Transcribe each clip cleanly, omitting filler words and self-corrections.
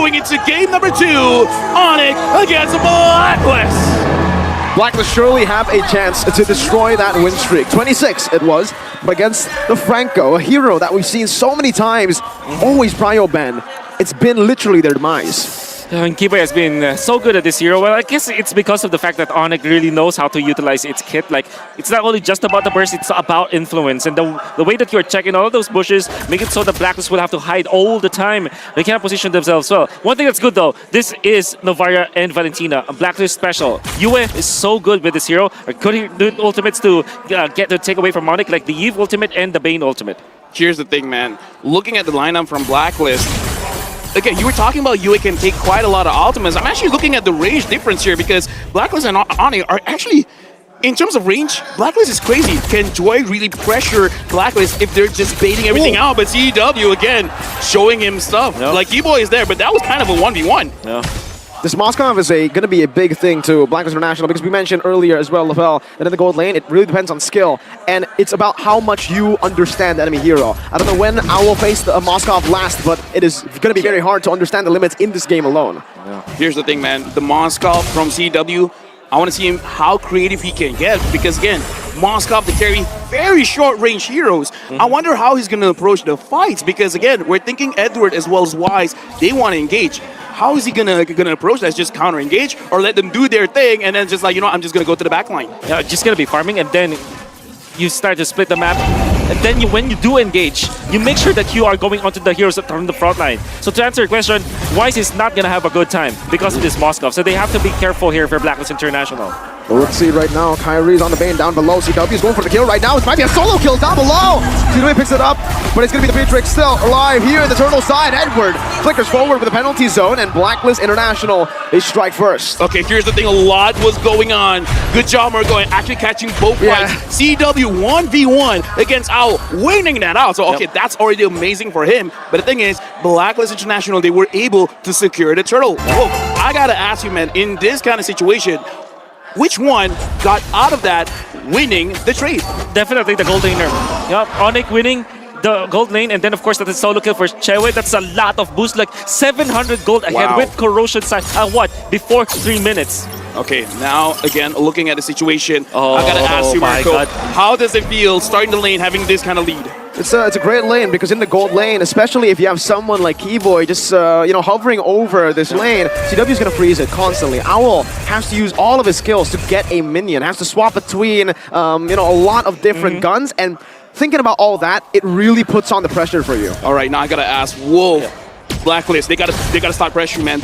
going into game number 2. Onic against Blacklist. Blacklist surely have a chance to destroy that win streak. 26 it was, but against the Franco, a hero that we've seen so many times, always prio ban. It's been literally their demise. And Kiboy has been so good at this hero. Well, I guess it's because of the fact that Onic really knows how to utilize its kit. Like, it's not only just about the burst, it's about influence. And the way that you're checking all of those bushes, make it so the Blacklist will have to hide all the time. They can't position themselves well. One thing that's good though, this is Novaria and Valentina, a Blacklist special. Yue is so good with this hero. Good ultimates to get the take away from Onic, like the Eve ultimate and the Bane ultimate. Here's the thing, man. Looking at the lineup from Blacklist, again, you were talking about Yue can take quite a lot of ultimates. I'm actually looking at the range difference here because Blacklist and Onic are actually, in terms of range, Blacklist is crazy. Can Joy really pressure Blacklist if they're just baiting everything out? But CW, again, showing him stuff. No. Like, E-Boy is there, but that was kind of a 1v1. Yeah. This Moskov is going to be a big thing to Blacklist International because we mentioned earlier as well, Lavelle, that in the gold lane, it really depends on skill. And it's about how much you understand the enemy hero. I don't know when Owl faced the Moskov last, but it is going to be very hard to understand the limits in this game alone. Yeah. Here's the thing, man. The Moskov from CW, I want to see him how creative he can get because, again, Moskov to carry very short-range heroes. I wonder how he's going to approach the fights because, again, we're thinking Edward as well as Wise, they want to engage. How is he gonna approach that? Just counter engage or let them do their thing and then just like, you know, I'm just gonna go to the back line? Yeah, just gonna be farming and then you start to split the map. And then when you do engage, you make sure that you are going onto the heroes from the front line. So to answer your question, Wise is not gonna have a good time because of this Moskov. So they have to be careful here for Blacklist International. Well, let's see right now. Kyrie's on the Bane down below. CW is going for the kill right now. It might be a solo kill down below. CW picks it up, but it's going to be the Beatrix still alive here in the turtle side. Edward flickers forward with a penalty zone, and Blacklist International, they strike first. Okay, here's the thing. A lot was going on. Good job, Margo, actually catching both fights. CW 1v1 against Owl, winning that out. So, okay, that's already amazing for him. But the thing is, Blacklist International, they were able to secure the turtle. Whoa, I got to ask you, man, in this kind of situation, which one got out of that winning the trade? Definitely the gold laner. Yep, Onic winning the gold lane, and then of course that is solo kill for Chewe. That's a lot of boost, like 700 gold ahead with corrosion side. What? Before 3 minutes. Okay, now again, looking at the situation, I gotta ask you, my Marco, God. how does it feel starting the lane having this kind of lead? It's a great lane because in the gold lane, especially if you have someone like Keyboy just you know, hovering over this lane, CW is gonna freeze it constantly. Owl has to use all of his skills to get a minion, has to swap between you know, a lot of different guns, and thinking about all that, it really puts on the pressure for you. All right, now I gotta ask, whoa. Blacklist, they gotta start pressuring, man.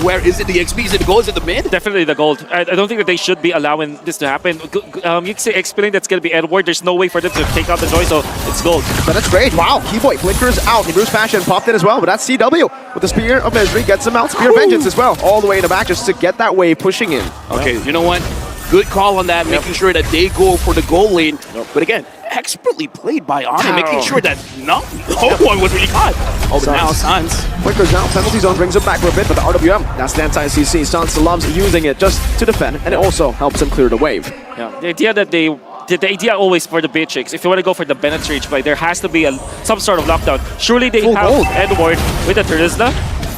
Where is it? The XP? Is it the gold? Is it the mid? Definitely the gold. I don't think that they should be allowing this to happen. You can say explain that's gonna be Edward. There's no way for them to take out the Joy, so it's gold. But that's great. Wow, Keyboy flickers out. Bruce Passion popped in as well, but that's CW with the Spear of Misery, gets him out. Spear of Vengeance as well, all the way in the back just to get that wave pushing in. Okay, you know what? Good call on that, making sure that they go for the goal lane. But again, expertly played by Onic, making sure that no one was really caught. Oh, but now Sans. Flickers out, penalty zone brings him back for a bit, but the RWM, that's the anti-CC. Sans loves using it just to defend, and it also helps him clear the wave. Yeah, the idea that the idea always for the Beatrix, if you want to go for the penetrate play, there has to be some sort of lockdown. Surely they have Edward with the Terizla,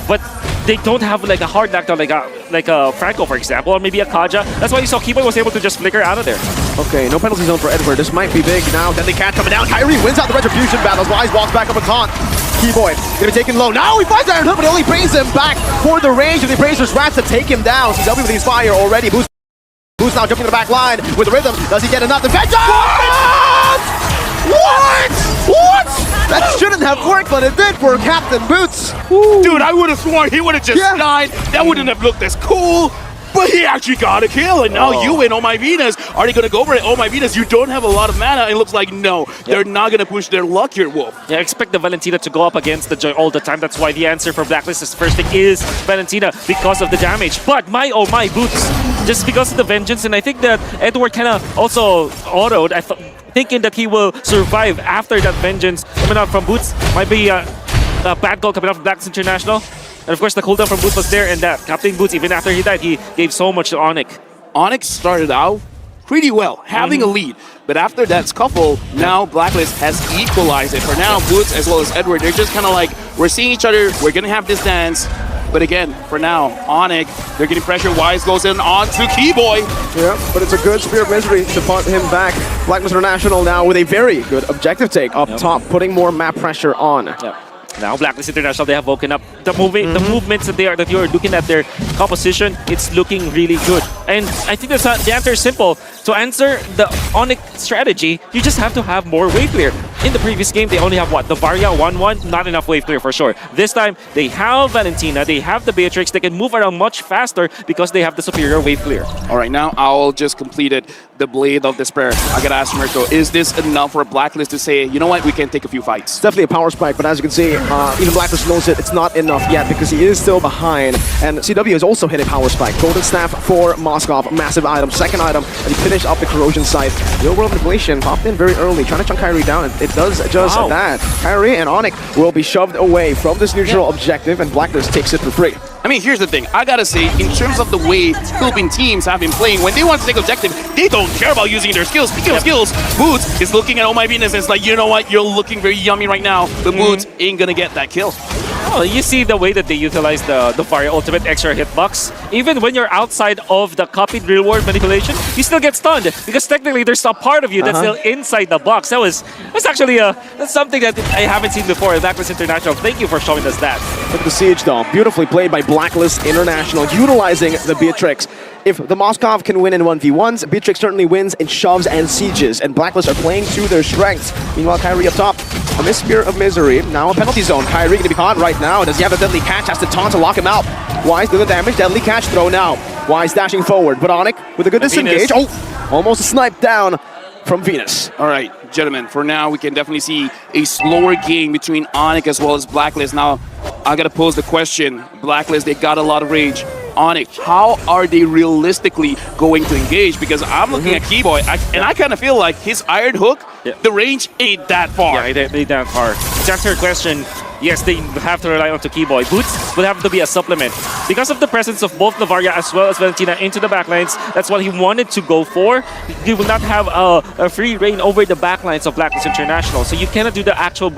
but they don't have like a hard knockdown like a Franco, for example, or maybe a Kaja. That's why you saw Keyboy was able to just flicker out of there. Okay, no penalty zone for Edward. This might be big now. Deadly Cat coming down. Kyrie wins out the Retribution battles. Wise walks back up a taunt. Keyboy gonna be taken low. Now he finds Iron Hood, but he only brings him back for the range of the Appraiser's Rats to take him down. CW with his fire already. Boost now jumping to the back line with the rhythm. Does he get enough? The Vengeance! What? That shouldn't have worked, but it did for Captain Boots. Dude, I would have sworn he would have just died. That wouldn't have looked as cool. But he actually got a kill, and now you and Oh My Venus are they going to go for it? Oh My Venus, you don't have a lot of mana. It looks like no, they're not going to push their luck here, Wolf. Yeah, expect the Valentina to go up against the Joy all the time. That's why the answer for Blacklist's first thing is Valentina because of the damage. But my oh my Boots, just because of the Vengeance, and I think that Edward kind of also autoed. Thinking that he will survive after that Vengeance coming out from Boots. Might be a bad goal coming out from Blacklist International. And of course, the cooldown from Boots was there, and that Captain Boots, even after he died, he gave so much to Onic. Onic started out pretty well, having a lead. But after that scuffle, now Blacklist has equalized it. For now, Boots as well as Edward, they're just kind of like, we're seeing each other, we're going to have this dance. But again, for now, Onic, they're getting pressure. Wise goes in on to Keyboy. Yeah, but it's a good Spear of Misery to put him back. Blacklist International now with a very good objective take up top, putting more map pressure on. Yep. Now Blacklist International, they have woken up. The movements that you're looking at their composition, it's looking really good. And I think the answer is simple. To answer the Onic strategy, you just have to have more wave clear. In the previous game, they only have what? The Varia 1-1, not enough wave clear for sure. This time, they have Valentina, they have the Beatrix, they can move around much faster because they have the superior wave clear. All right, now Owl just completed the Blade of Despair. I gotta ask Mirko, is this enough for Blacklist to say, you know what, we can take a few fights? It's definitely a power spike, but as you can see, even Blacklist knows it's not enough yet because he is still behind. And CW has also hit a power spike. Golden Staff for Moskov, massive item, second item, and he finished up the corrosion site. Real world manipulation popped in very early, trying to chunk Kyrie down. It does just that. Kyrie and Onic will be shoved away from this neutral objective, and Blacklist takes it for free. I mean, here's the thing. I gotta say, in terms of the way Philippine teams have been playing, when they want to take objective, they don't care about using their skills. Speaking of skills, Boots is looking at Oh My Venus and it's like, you know what, you're looking very yummy right now, but Boots ain't gonna get that kill. Oh, you see the way that they utilize the Varia ultimate extra hitbox. Even when you're outside of the copied real world manipulation, you still get stunned because technically there's a part of you that's still inside the box. That's actually that's something that I haven't seen before. Blacklist International, thank you for showing us that. Look at the siege though, beautifully played by Blacklist International, utilizing the Beatrix. If the Moskov can win in 1v1s, Beatrix certainly wins in shoves and sieges, and Blacklist are playing to their strengths. Meanwhile, Kyrie up top, a Miss Spear of Misery, now a penalty zone. Kyrie gonna be caught right now. Does he have a deadly catch? Has to taunt to lock him out. Wise doing the damage, deadly catch throw now. Wise dashing forward, but Onic with a good disengage. Oh, almost sniped down from Venus. All right, gentlemen, for now, we can definitely see a slower game between Onic as well as Blacklist. Now, I gotta pose the question. Blacklist, they got a lot of rage. Onic, how are they realistically going to engage? Because I'm looking at Keyboy, and I kind of feel like his Iron Hook, the range ain't that far. Yeah, it ain't that far. To answer your question, yes, they have to rely on to Keyboy. Boots will have to be a supplement. Because of the presence of both Navaria as well as Valentina into the backlines, that's what he wanted to go for. He will not have a free reign over the backlines of Blacklist International. So you cannot do the actual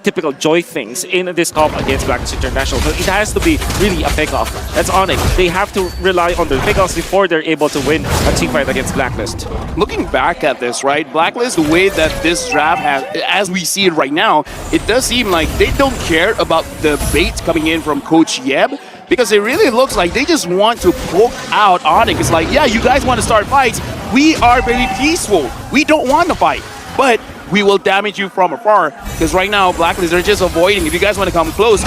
typical joy things in this comp against Blacklist International. So it has to be really a pick-off. That's Onic. They have to rely on their pick-offs before they're able to win a team fight against Blacklist. Looking back at this, right, Blacklist, the way that this draft has, as we see it right now, it does seem like they don't care about the bait coming in from Coach Yeb, because it really looks like they just want to poke out Onic. It's like, yeah, you guys want to start fights. We are very peaceful. We don't want to fight, but we will damage you from afar. Because right now, Blacklist, they're just avoiding. If you guys want to come close,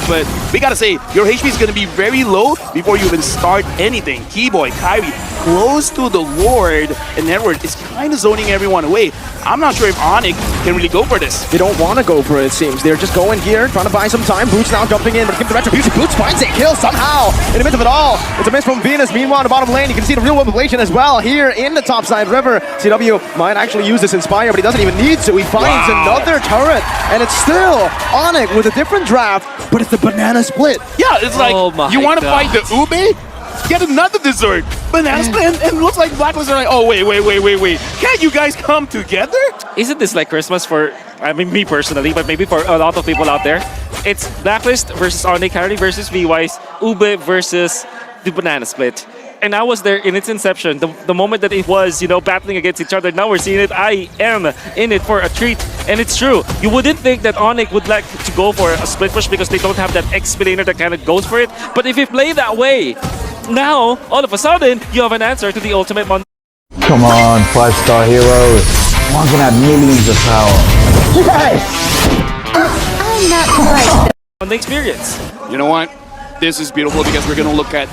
but we gotta say, your HP is gonna be very low before you even start anything. Keyboy, Kyrie, close to the Lord, and Edward is kind of zoning everyone away. I'm not sure if Onic can really go for this. They don't want to go for it, it seems. They're just going here, trying to buy some time. Boots now jumping in, but give the retribution. Boots finds a kill somehow in the midst of it all. It's a miss from Venus. Meanwhile, in the bottom lane, you can see the real world manipulation as well here in the topside river. CW might actually use this Inspire, but he doesn't even need to. He finds another turret, and it's still Onic with a different draft, but it's the banana split. Yeah, it's like, you want to fight the Ube? Get another dessert. Banana split, and it looks like Blacklist are like, oh, wait. Can't you guys come together? Isn't this like Christmas for, I mean, me personally, but maybe for a lot of people out there? It's Blacklist versus Onic, Kyrie versus V-Wise, Ube versus the banana split. And I was there in its inception, the moment that it was, battling against each other. Now we're seeing it. I am in it for a treat. And it's true. You wouldn't think that Onic would like to go for a split push because they don't have that X-Spinner that kind of goes for it. But if you play that way, now, all of a sudden, you have an answer to the ultimate mon. Come on, 5-star heroes. One can have millions of power. I'm not quite. On the experience. You know what? This is beautiful because we're going to look at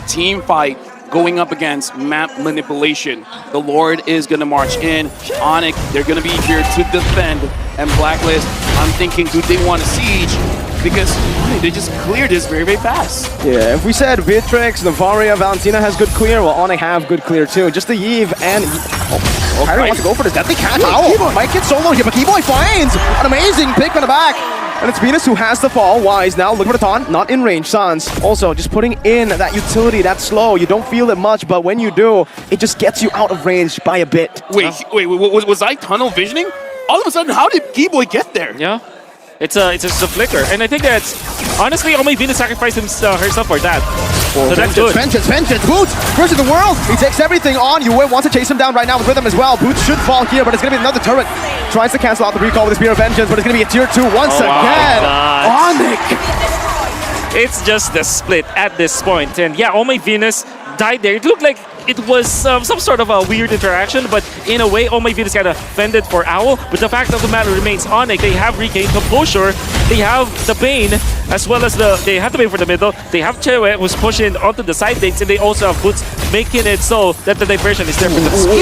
team fight going up against map manipulation. The Lord is going to march in. Onic, they're going to be here to defend. And Blacklist, I'm thinking, do they want to siege? Because they just cleared this very, very fast. Yeah, if we said Beatrix, Navaria, Valentina has good clear, well, Onic have good clear too. Just the Yves and... Kyrie wants to go for this deadly catch. Ow! Might get solo here, but Keyboy finds an amazing pick from the back. And it's Venus who has the fall. Wise now looking for the taunt, not in range. Sans also just putting in that utility, that slow. You don't feel it much, but when you do, it just gets you out of range by a bit. Wait, was I tunnel visioning? All of a sudden, how did Keyboy get there? Yeah. It's a flicker. And I think that's honestly, Omei Venus sacrificed herself for that. So that's good. Vengeance. Boots versus the world. He takes everything on. Yue wants to chase him down right now with rhythm as well. Boots should fall here, but it's going to be another turret. Tries to cancel out the recall with the Spear of Vengeance, but it's going to be a tier 2 once again. Onic. It's just the split at this point. And yeah, Omei Venus died there. It looked like it was some sort of a weird interaction, but in a way, Omei Venus kind of fended for Owl. But the fact of the matter remains, Onic, they have regained composure. They have the Bane, as well as they have the Bane for the middle. They have Chewe, who's pushing onto the side lanes, and they also have Boots, making it so that the diversion is there for the split.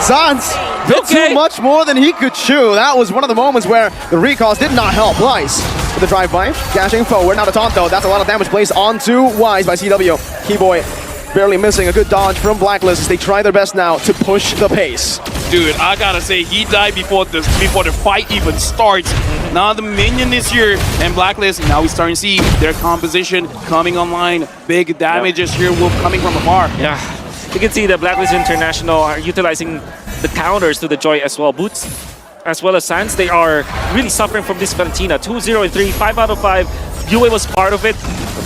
Sans bit too much more than he could chew. That was one of the moments where the recalls did not help. Wise with the drive-by, dashing forward. Now the taunt though, that's a lot of damage placed onto Wise by CW. Keyboy barely missing a good dodge from Blacklist as they try their best now to push the pace. Dude, I gotta say, he died before the fight even starts. Now the minion is here, and Blacklist, now we're starting to see their composition coming online. Big damages here coming from afar. Yeah, you can see that Blacklist International are utilizing the counters to the Joy as well. Boots, as well as Sans, they are really suffering from this Valentina. 2-0 and 3, 5 out of 5. Yue was part of it.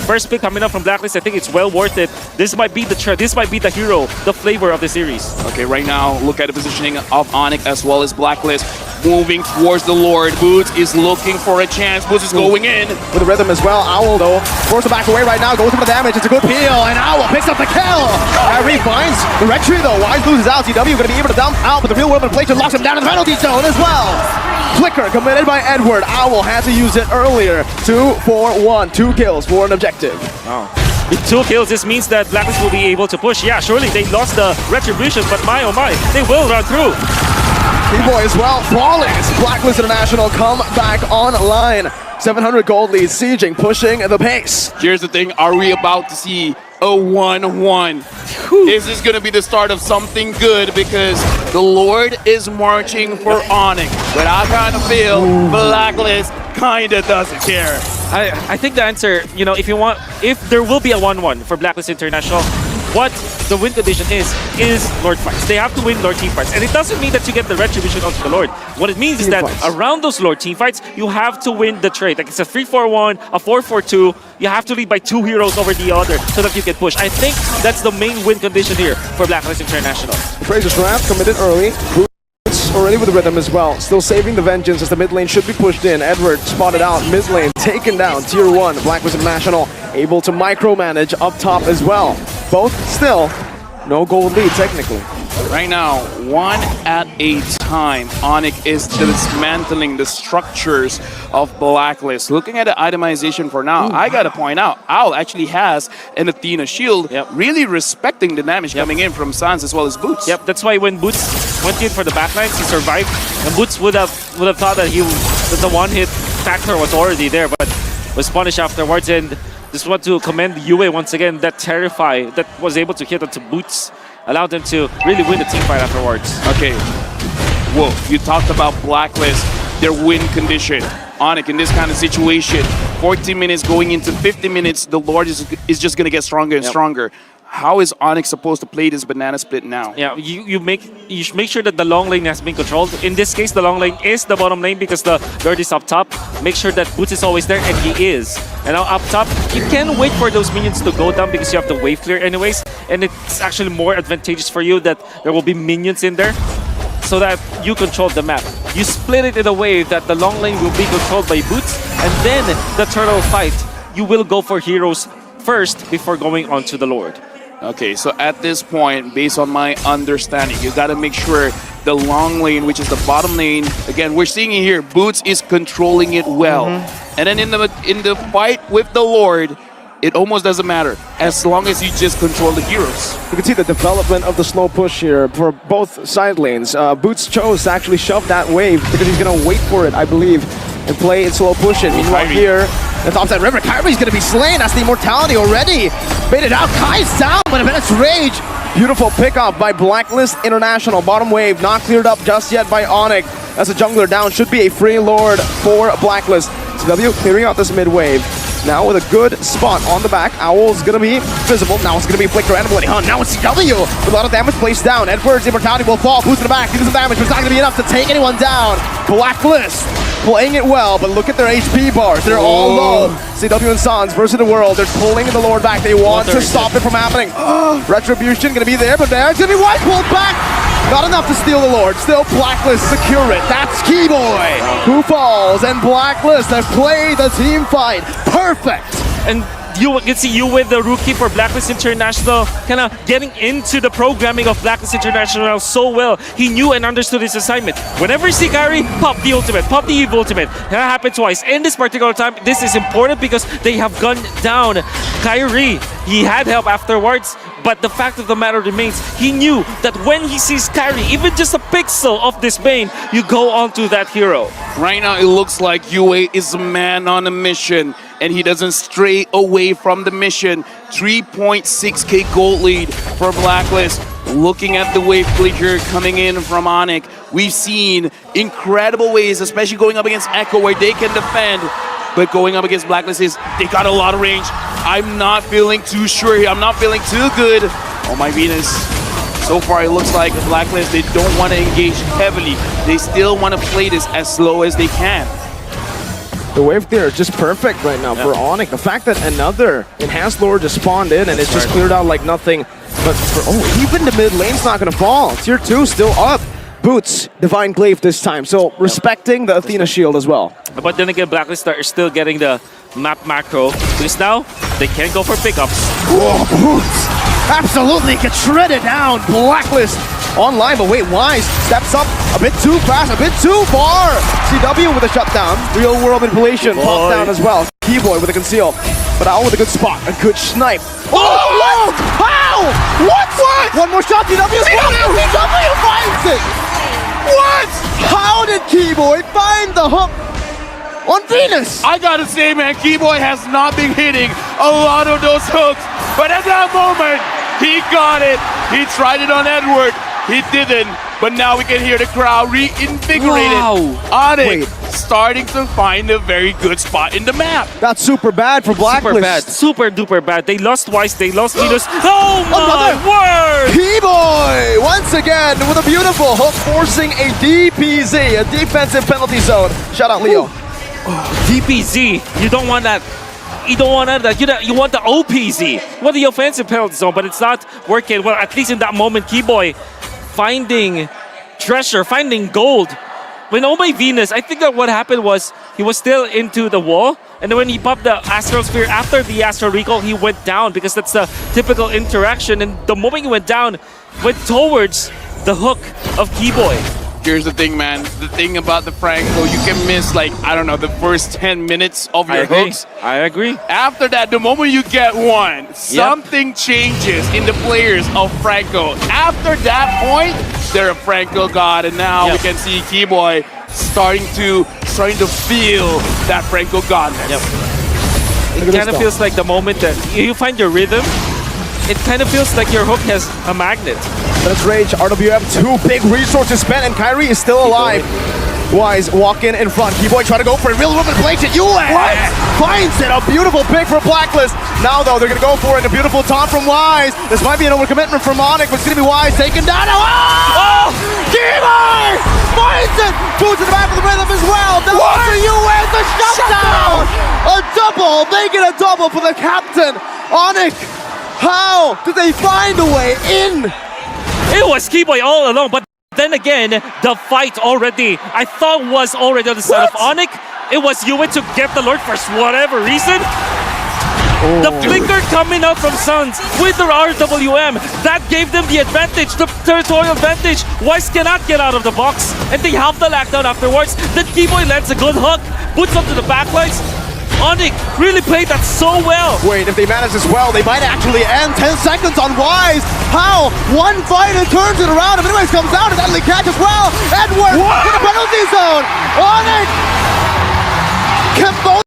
First pick coming up from Blacklist, I think it's well worth it. This might be the hero, the flavor of the series. Okay, right now, look at the positioning of Onic as well as Blacklist. Moving towards the Lord. Boots is looking for a chance. Boots is going in. With the rhythm as well. Owl, though, forced to back away right now. Goes for the damage. It's a good peel. And Owl picks up the kill. Harry finds the red tree, though. Wise loses out. CW going to be able to dump out, but the real world inflation locks him down in the penalty zone as well. Flicker committed by Edward. Owl had to use it earlier. 2-4-1. 2 kills for an objective. Oh. With 2 kills, this means that Blacklist will be able to push. Yeah, surely they lost the retribution, but my oh my, they will run through. Keyboy as well, falling as Blacklist International come back online. 700 gold lead, sieging, pushing the pace. Here's the thing, are we about to see a 1-1? Is this going to be the start of something good? Because the Lord is marching for Onic, but I kind of feel Blacklist kind of doesn't care. I think the answer, if there will be a 1-1 for Blacklist International, what the win condition is Lord fights. They have to win Lord team fights. And it doesn't mean that you get the retribution onto the Lord. What it means is that around those Lord team fights, you have to win the trade. Like it's a 3-4-1, a 4-4-2. You have to lead by 2 heroes over the other so that you can push. I think that's the main win condition here for Blacklist International. Fraser's Wrath committed early. Already with the rhythm as well. Still saving the vengeance as the mid lane should be pushed in. Edward spotted out. Mid lane taken down. Tier 1. Blacklist International able to micromanage up top as well. Both still no gold lead technically. Right now, one at a time, Onic is dismantling the structures of Blacklist. Looking at the itemization for now, I gotta point out, Owl actually has an Athena shield, really respecting the damage coming in from Sans as well as Boots. Yep, that's why when Boots went in for the backlines, he survived. And Boots would have thought that the one-hit factor was already there, but was punished afterwards. And just want to commend Yue once again, that Terrify that was able to hit onto Boots. Allowed them to really win the team fight afterwards. Okay, whoa, you talked about Blacklist, their win condition. Onic, in this kind of situation, 14 minutes going into 50 minutes, the Lord is just going to get stronger and stronger. How is Onic supposed to play this banana split now? Yeah, you should make sure that the long lane has been controlled. In this case, the long lane is the bottom lane because the Lord is up top. Make sure that Boots is always there, and he is. And now up top, you can wait for those minions to go down because you have the wave clear anyways. And it's actually more advantageous for you that there will be minions in there so that you control the map. You split it in a way that the long lane will be controlled by Boots, and then the turtle fight, you will go for heroes first before going on to the Lord. Okay, so at this point, based on my understanding, you got to make sure the long lane, which is the bottom lane, again, we're seeing it here, Boots is controlling it well. And then in the fight with the Lord, it almost doesn't matter, as long as you just control the heroes. You can see the development of the slow push here for both side lanes. Boots chose to actually shove that wave because he's going to wait for it, I believe, and play it slow push it. Meanwhile here, the top side river, Kyrie's going to be slain. That's the immortality already. Baited out, Kai's down, but it's Rage. Beautiful pickup by Blacklist International. Bottom wave not cleared up just yet by Onic. That's a jungler down. Should be a free Lord for Blacklist. CW clearing out this mid wave. Now with a good spot on the back. Owl's gonna be visible. Now it's gonna be Flicker and Bloody Hunt. Now it's CW with a lot of damage placed down. Edwards' immortality will fall. Who's in the back? He does some damage, but it's not gonna be enough to take anyone down. Blacklist playing it well, but look at their HP bars. They're all low. CW and Sans versus the world. They're pulling the Lord back. They want to stop it from happening. Retribution gonna be there, but there's gonna be White pulled back. Not enough to steal the Lord. Still Blacklist secure it. That's Keyboy who falls, and Blacklist have played the team fight perfect. And you can see you with the rookie for Blacklist International, kind of getting into the programming of Blacklist International so well. He knew and understood his assignment. Whenever you see Kyrie, pop the ultimate, pop the Eve ultimate. That happened twice. In this particular time, this is important because they have gunned down Kyrie. He had help afterwards, but the fact of the matter remains, he knew that when he sees Kyrie, even just a pixel of this Bane, you go on to that hero. Right now, it looks like UA is a man on a mission, and he doesn't stray away from the mission. 3.6k gold lead for Blacklist. Looking at the wave flicker coming in from Onic, we've seen incredible ways, especially going up against Echo, where they can defend. But going up against Blacklist they got a lot of range. I'm not feeling too sure here. I'm not feeling too good. Oh my Venus. So far, it looks like Blacklist, they don't want to engage heavily. They still want to play this as slow as they can. The wave there is just perfect right now for Onic. The fact that another Enhanced Lord just spawned in and it's just cleared out like nothing. But for, even the mid lane's not going to fall. Tier 2 still up. Boots, Divine Glaive this time. So respecting the Athena shield as well. But then again, Blacklist are still getting the map macro. Because now, they can't go for pickups. Whoa, Boots! Absolutely get shredded down. Blacklist online, but wait, Wise steps up a bit too fast, a bit too far. CW with a shutdown. Real world manipulation, pop down as well. Keyboy with a conceal, but Owl with a good spot, a good snipe. Oh, what? How? What? One more shot, CW finds it. What? How did Keyboy find the hook on Venus? I gotta say, man, Keyboy has not been hitting a lot of those hooks, but at that moment, he got it. He tried it on Edward. He didn't, but now we can hear the crowd reinvigorated. Onic starting to find a very good spot in the map. That's super bad for Blacklist. Super bad, super duper bad. They lost Wise, they lost Venus. Oh my word! Keyboy once again with a beautiful hook, forcing a DPZ, a defensive penalty zone. Shout out Leo. DPZ, you don't want that. You don't want that. You want the OPZ. You want the offensive penalty zone, but it's not working. Well, at least in that moment, Keyboy finding treasure, finding gold. When Oh My Venus, I think that what happened was he was still into the wall, and then when he popped the Astral Sphere after the Astral Recall, he went down because that's the typical interaction. And the moment he went down, went towards the hook of Keyboy. Here's the thing, man. The thing about the Franco, you can miss, like, I don't know, the first 10 minutes of your hooks. I agree. After that, the moment you get one, something changes in the players of Franco. After that point, they're a Franco god, and now we can see Keyboy starting to feel that Franco godness. It kind of feels like the moment that you find your rhythm, it kind of feels like your hook has a magnet. Let's rage. RWM, 2 big resources spent, and Kyrie is still alive. Wise walking in front. Keyboy trying to go for a real woman plays it. What? Finds it. A beautiful pick for Blacklist. Now, though, they're going to go for it. A beautiful taunt from Wise. This might be an overcommitment from Onic, but it's going to be Wise taken down. Oh! Keyboy finds it. Boots in the back of the rhythm as well. Now for you with the shutdown. A double. Making a double for the captain. Onic. How did they find a way in? It was Keyboy all along, but then again, the fight already, I thought was already on the side of Onic. It was Yue to get the Lord for whatever reason. The flicker coming out from Suns with their RWM, that gave them the advantage, the territorial advantage. Wise cannot get out of the box, and they have the lockdown afterwards. Then Keyboy lands a good hook, puts up to the backlines. Onic really played that so well. Wait, if they manage this well, they might actually end. 10 seconds on Wise. How? One fight and turns it around. If anyways comes down, and Deadly catch as well. Edward in the penalty zone. Onic can both